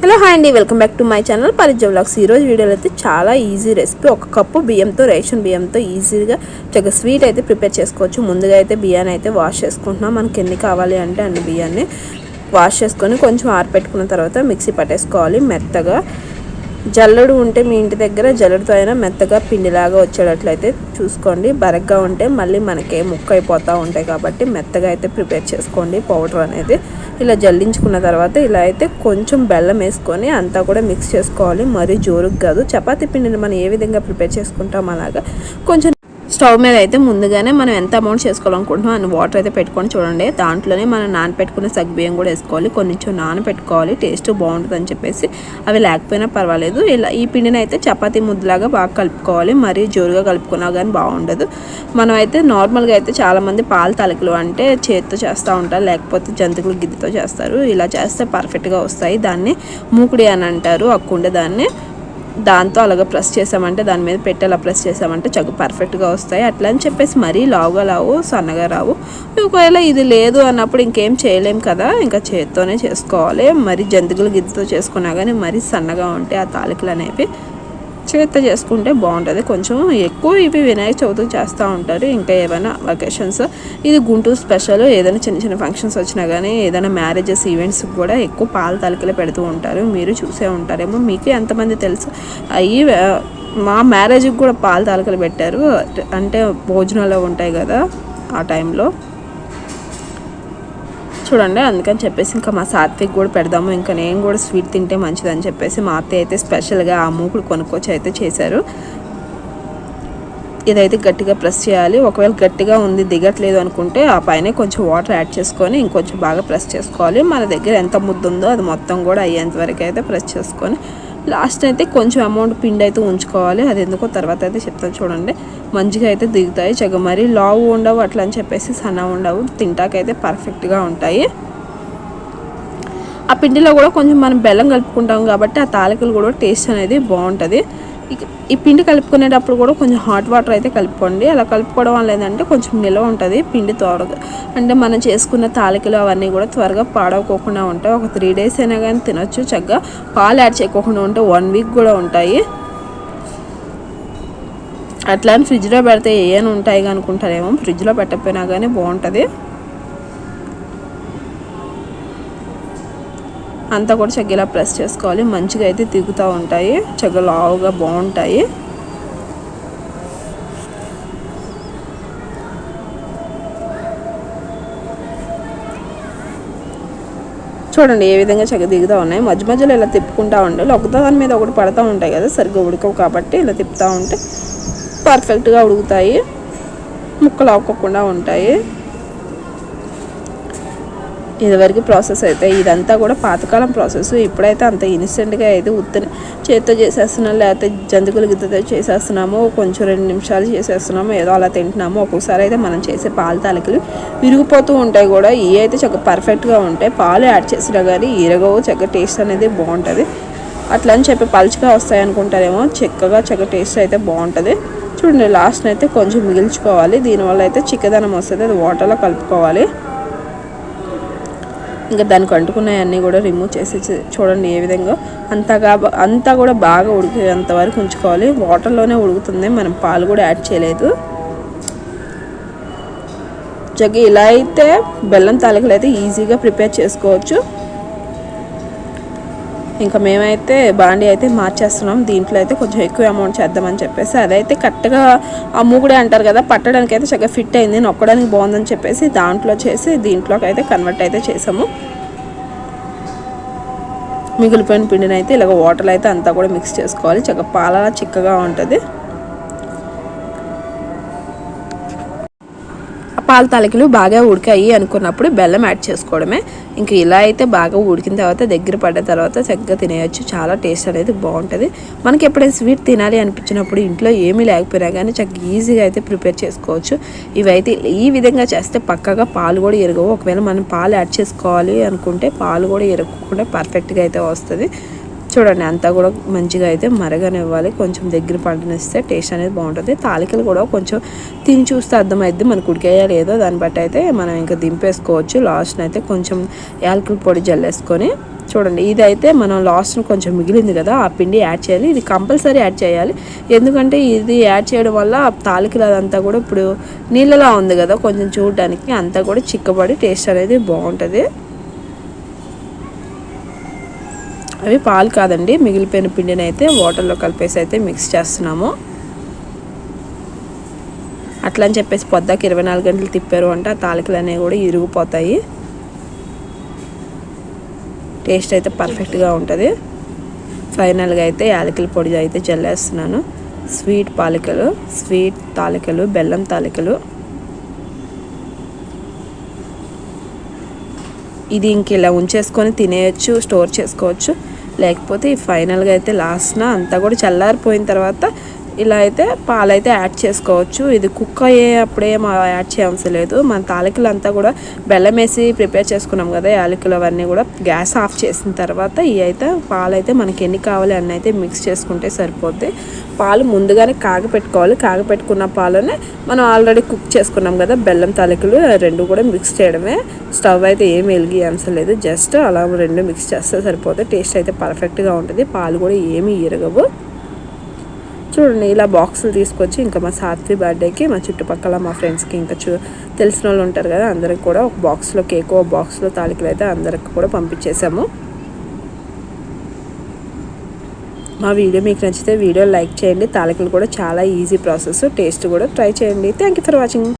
Hello hi అండి, welcome back to my channel Parijya vlogs. ఈరోజు వీడియోలో అయితే చాలా ఈజీ రెసిపీ. ఒక కప్పు బియ్యంతో, రేషన్ బియ్యంతో ఈజీగా చక్కగా స్వీట్ అయితే ప్రిపేర్ చేసుకోవచ్చు. ముందుగా అయితే బియ్యాన్ని అయితే వాష్ చేసుకుంటున్నాం. మనకి ఎన్ని కావాలి అంటే అన్ని బియ్యాన్ని వాష్ చేసుకొని కొంచెం ఆరపెట్టుకున్న తర్వాత మిక్సీ పట్టేసుకోవాలి మెత్తగా. జల్లెడు ఉంటే మీ ఇంటి దగ్గర జల్లెడతో అయినా మెత్తగా పిండిలాగా వచ్చేటట్లయితే చూసుకోండి. బరగ్గా ఉంటే మళ్ళీ మనకి ముక్క అయిపోతూ ఉంటాయి కాబట్టి మెత్తగా అయితే ప్రిపేర్ చేసుకోండి పౌడర్ అనేది. ఇలా జల్లించుకున్న తర్వాత ఇలా అయితే కొంచెం బెల్లం వేసుకొని అంతా కూడా మిక్స్ చేసుకోవాలి. మరీ జోరుగా కాదు. చపాతీ పిండిని మనం ఏ విధంగా ప్రిపేర్ చేసుకుంటాం అలాగా కొంచెం స్టవ్ మీద అయితే ముందుగానే మనం ఎంత అమౌంట్ చేసుకోవాలనుకుంటున్నాం అన్ని వాటర్ అయితే పెట్టుకొని చూడండి. దాంట్లోనే మనం నానపెట్టుకున్న సగ్గుబియ్యం కూడా వేసుకోవాలి. కొంచెం నానపెట్టుకోవాలి, టేస్ట్ బాగుంటుంది అని చెప్పేసి. అవి లేకపోయినా పర్వాలేదు. ఇలా ఈ పిండిని అయితే చపాతీ ముద్దలాగా బాగా కలుపుకోవాలి. మరీ జోరుగా కలుపుకున్నా కానీ బాగుండదు. మనం అయితే నార్మల్గా అయితే చాలామంది పాల తలకలు అంటే చేతితో చేస్తూ ఉంటారు, లేకపోతే జంతికలు గిద్దెతో చేస్తారు. ఇలా చేస్తే పర్ఫెక్ట్గా వస్తాయి. దాన్ని మూకుడి అని అంటారు. ఆ కుండ దాంతో అలాగ ప్రెస్ చేసామంటే, దాని మీద పెట్టి అలా ప్రెస్ చేసామంటే చక్కగా పర్ఫెక్ట్గా వస్తాయి. అట్లా అని చెప్పేసి మరీ లావుగా రావు, సన్నగా రావు. ఒకవేళ ఇది లేదు అన్నప్పుడు ఇంకేం చేయలేం కదా, ఇంకా చేత్తోనే చేసుకోవాలి. మరి జంతికలు గిద్దెతో చేసుకున్నా కానీ మరీ సన్నగా ఉంటాయి ఆ తాలికలు అనేవి. చేత్తో చేసుకుంటే బాగుంటుంది. కొంచెం ఎక్కువ ఇవి వినాయక చవితికి చేస్తూ ఉంటారు. ఇంకా ఏమైనా వెకేషన్స్, ఇది గుంటూరు స్పెషల్. ఏదైనా చిన్న చిన్న ఫంక్షన్స్ వచ్చినా కానీ, ఏదైనా మ్యారేజెస్ ఈవెంట్స్కి కూడా ఎక్కువ పాల తలకలే పెడుతూ ఉంటారు. మీరు చూసే ఉంటారేమో. మీకు ఎంతమంది తెలుసు? అవి మా మ్యారేజ్కి కూడా పాల తలకలు పెట్టారు. అంటే భోజనాలు ఉంటాయి కదా ఆ టైంలో చూడండి. అందుకని చెప్పేసి ఇంకా మా సాత్విక్ కూడా పెడదాము, ఇంకా నేను కూడా స్వీట్ తింటే మంచిదని చెప్పేసి మా అత్తయ్య అయితే స్పెషల్గా ఆ మూకుడు కొనుక్కొచ్చి అయితే చేశారు. ఇదైతే గట్టిగా ప్రెస్ చేయాలి. ఒకవేళ గట్టిగా ఉంది దిగట్లేదు అనుకుంటే ఆ పైన కొంచెం వాటర్ యాడ్ చేసుకొని ఇంకొంచెం బాగా ప్రెస్ చేసుకోవాలి. మన దగ్గర ఎంత ముద్ద ఉందో అది మొత్తం కూడా అయ్యేంత వరకు అయితే ప్రెస్ చేసుకొని లాస్ట్ అయితే కొంచెం అమౌంట్ పిండి అయితే ఉంచుకోవాలి. అది ఎందుకో తర్వాత అయితే చెప్తాను చూడండి. మంచిగా అయితే దిగుతాయి. చక్కగా మరీ లావు ఉండవు, అట్లా అని చెప్పేసి సన్న ఉండవు. తింటాకైతే పర్ఫెక్ట్గా ఉంటాయి. ఆ పిండిలో కూడా కొంచెం మనం బెల్లం కలుపుకుంటాం కాబట్టి ఆ తాలికలు కూడా టేస్ట్ అనేది బాగుంటుంది. ఈ పిండి కలుపుకునేటప్పుడు కూడా కొంచెం హాట్ వాటర్ అయితే కలుపుకోండి. అలా కలుపుకోవడం వల్ల ఏంటంటే కొంచెం నిల్వ ఉంటుంది పిండి త్వరగా. అంటే మనం చేసుకున్న తాలికలు అవన్నీ కూడా త్వరగా పాడవకోకుండా ఉంటాయి. ఒక 3 days అయినా కానీ తినొచ్చు. చక్కగా పాలు యాడ్ చేయకోకుండా ఉంటే 1 week కూడా ఉంటాయి. అట్లా అని ఫ్రిడ్జ్లో పెడితే ఏమైనా ఉంటాయి అనుకుంటారేమో. ఫ్రిడ్జ్లో పెట్టకపోయినా కానీ బాగుంటుంది. అంతా కూడా చక్కగా ఇలా ప్రెస్ చేసుకోవాలి. మంచిగా అయితే దిగుతూ ఉంటాయి. చక్కగా లావుగా బాగుంటాయి. చూడండి ఏ విధంగా చక్కగా దిగుతూ ఉన్నాయి. మధ్య మధ్యలో ఇలా తిప్పుకుంటూ ఉండాలి. ఒకదాని మీద ఒకటి పడుతూ ఉంటాయి కదా, సరిగ్గా ఉడకవు కాబట్టి ఇలా తిప్పుతూ ఉంటే పర్ఫెక్ట్గా ఉడుకుతాయి. ముక్కలు అవ్వకుండా ఉంటాయి. ఇదివరకు ప్రాసెస్ అయితే ఇదంతా కూడా పాతకాలం ప్రాసెస్. ఇప్పుడైతే అంత ఇన్స్టెంట్గా అయితే ఉత్తని చేత్తో చేసేస్తున్నాం, లేకపోతే జంతికలు గిద్దతో చేసేస్తున్నాము. కొంచెం 2 నిమిషాలు చేసేస్తున్నాము, ఏదో అలా తింటున్నాము. ఒక్కొక్కసారి అయితే మనం చేసే పాల తాలికలు విరిగిపోతూ ఉంటాయి కూడా. ఇవి అయితే చక్కగా పర్ఫెక్ట్గా ఉంటాయి. పాలు యాడ్ చేసినా కానీ ఇరగవు. చక్కగా టేస్ట్ అనేది బాగుంటుంది. అట్లా అని చెప్పి పలుచగా వస్తాయి అనుకుంటారేమో. చక్కగా టేస్ట్ అయితే బాగుంటుంది. చూడండి లాస్ట్ అయితే కొంచెం మిగిల్చుకోవాలి. దీనివల్ల అయితే చిక్కదనం వస్తుంది. అది వాటర్లో కలుపుకోవాలి. ఇంకా దానికి అంటుకున్నాయన్నీ కూడా రిమూవ్ చేసి చూడండి ఏ విధంగా అంతా కూడా బాగా ఉడికేంత వరకు ఉంచుకోవాలి. వాటర్లోనే ఉడుకుతుంది, మనం పాలు కూడా యాడ్ చేయలేదు. చక్కగా ఇలా అయితే బెల్లం తాలికలు అయితే ఈజీగా ప్రిపేర్ చేసుకోవచ్చు. ఇంకా మేమైతే బాండి అయితే మార్చేస్తున్నాం. దీంట్లో అయితే కొంచెం ఎక్కువ అమౌంట్ చేద్దామని చెప్పేసి అదైతే కరెక్ట్గా ఆ మూగుడే అంటారు కదా, పట్టడానికి అయితే చక్కగా ఫిట్ అయింది. నొక్కడానికి బాగుందని చెప్పేసి దాంట్లో చేసి దీంట్లోకి అయితే కన్వర్ట్ అయితే చేసాము. మిగిలిపోయిన పిండిని అయితే ఇలాగ వాటర్ అయితే అంతా కూడా మిక్స్ చేసుకోవాలి. చక్కగా పాలలా చిక్కగా ఉంటుంది. పాల తాలికలు బాగా ఉడికాయి అనుకున్నప్పుడు బెల్లం యాడ్ చేసుకోవడమే. ఇంక ఇలా అయితే బాగా ఉడికిన తర్వాత దగ్గర పడ్డ తర్వాత చక్కగా తినేయచ్చు. చాలా టేస్ట్ అనేది బాగుంటుంది. మనకి ఎప్పుడైనా స్వీట్ తినాలి అనిపించినప్పుడు ఇంట్లో ఏమీ లేకపోయినా కానీ చక్కగా ఈజీగా అయితే ప్రిపేర్ చేసుకోవచ్చు. ఇవైతే ఈ విధంగా చేస్తే పక్కగా పాలు కూడా ఎరగవు. ఒకవేళ మనం పాలు యాడ్ చేసుకోవాలి అనుకుంటే పాలు కూడా ఎరగకుండా పర్ఫెక్ట్గా అయితే వస్తుంది. చూడండి అంతా కూడా మంచిగా అయితే మరగనివ్వాలి. కొంచెం దగ్గర పడనిస్తే టేస్ట్ అనేది బాగుంటుంది. తాలికలు కూడా కొంచెం తిని చూస్తే అర్థమైద్ది మనకు ఉడికాయా లేదో, దాన్ని బట్టి అయితే మనం ఇంకా దింపేసుకోవచ్చు. లాస్ట్ని అయితే కొంచెం యాలకుల పొడి జల్లేసుకొని చూడండి, ఇదైతే మనం లాస్ట్ని కొంచెం మిగిలింది కదా ఆ పిండి యాడ్ చేయాలి. ఇది కంపల్సరీ యాడ్ చేయాలి, ఎందుకంటే ఇది యాడ్ చేయడం వల్ల తాలికలు అదంతా కూడా ఇప్పుడు నీళ్ళలా ఉంది కదా కొంచెం చూడడానికి, అంతా కూడా చిక్కబడి టేస్ట్ అనేది బాగుంటుంది. అవి పాలు కాదండి, మిగిలిపోయిన పిండిని అయితే వాటర్లో కలిపేసి అయితే మిక్స్ చేస్తున్నాము. అట్లా అని చెప్పేసి పొద్దాకి 24 గంటలు తిప్పారు అంటే ఆ తాలికలు అనేవి కూడా ఇరిగిపోతాయి. టేస్ట్ అయితే పర్ఫెక్ట్గా ఉంటుంది. ఫైనల్గా అయితే యాలకుల పొడి అయితే జల్లేస్తున్నాను. స్వీట్ పాలికలు, స్వీట్ తాలికలు, బెల్లం తాలికలు. ఇది ఇంక ఇలా ఉంచేసుకొని తినేయచ్చు, స్టోర్ చేసుకోవచ్చు. లేకపోతే ఫైనల్గా అయితే లాస్ట్న అంతా కూడా చల్లారిపోయిన తర్వాత ఇలా అయితే పాలైతే యాడ్ చేసుకోవచ్చు. ఇది కుక్ అయ్యేప్పుడే యాడ్ చేయవలసిన లేదు. మన తాలికలు అంతా కూడా బెల్లం వేసి ప్రిపేర్ చేసుకున్నాం కదా, యాలకులు అవన్నీ కూడా గ్యాస్ ఆఫ్ చేసిన తర్వాత ఇవి అయితే పాలైతే మనకి ఎన్ని కావాలి అన్నీ అయితే మిక్స్ చేసుకుంటే సరిపోద్ది. పాలు ముందుగానే కాగపెట్టుకోవాలి. కాగపెట్టుకున్న పాలనే మనం ఆల్రెడీ కుక్ చేసుకున్నాం కదా బెల్లం తాలికలు, రెండు కూడా మిక్స్ చేయడమే. స్టవ్ అయితే ఏమి వెలిగియవసరం లేదు, జస్ట్ అలా రెండు మిక్స్ చేస్తే సరిపోతుంది. టేస్ట్ అయితే పర్ఫెక్ట్గా ఉంటుంది. పాలు కూడా ఏమీ ఇరగవు. చూడండి ఇలా బాక్సులు తీసుకొచ్చి ఇంకా మా సాత్వి బర్త్డేకి మా చుట్టుపక్కల మా ఫ్రెండ్స్కి ఇంకా తెలిసిన వాళ్ళు ఉంటారు కదా అందరికి కూడా ఒక బాక్స్లో కేక్, ఒక బాక్స్లో తాలికలు అయితే అందరికి కూడా పంపించేసాము. మా వీడియో మీకు నచ్చితే వీడియో లైక్ చేయండి. తాలికలు కూడా చాలా ఈజీ ప్రాసెస్, టేస్ట్ కూడా ట్రై చేయండి. Thank you for watching.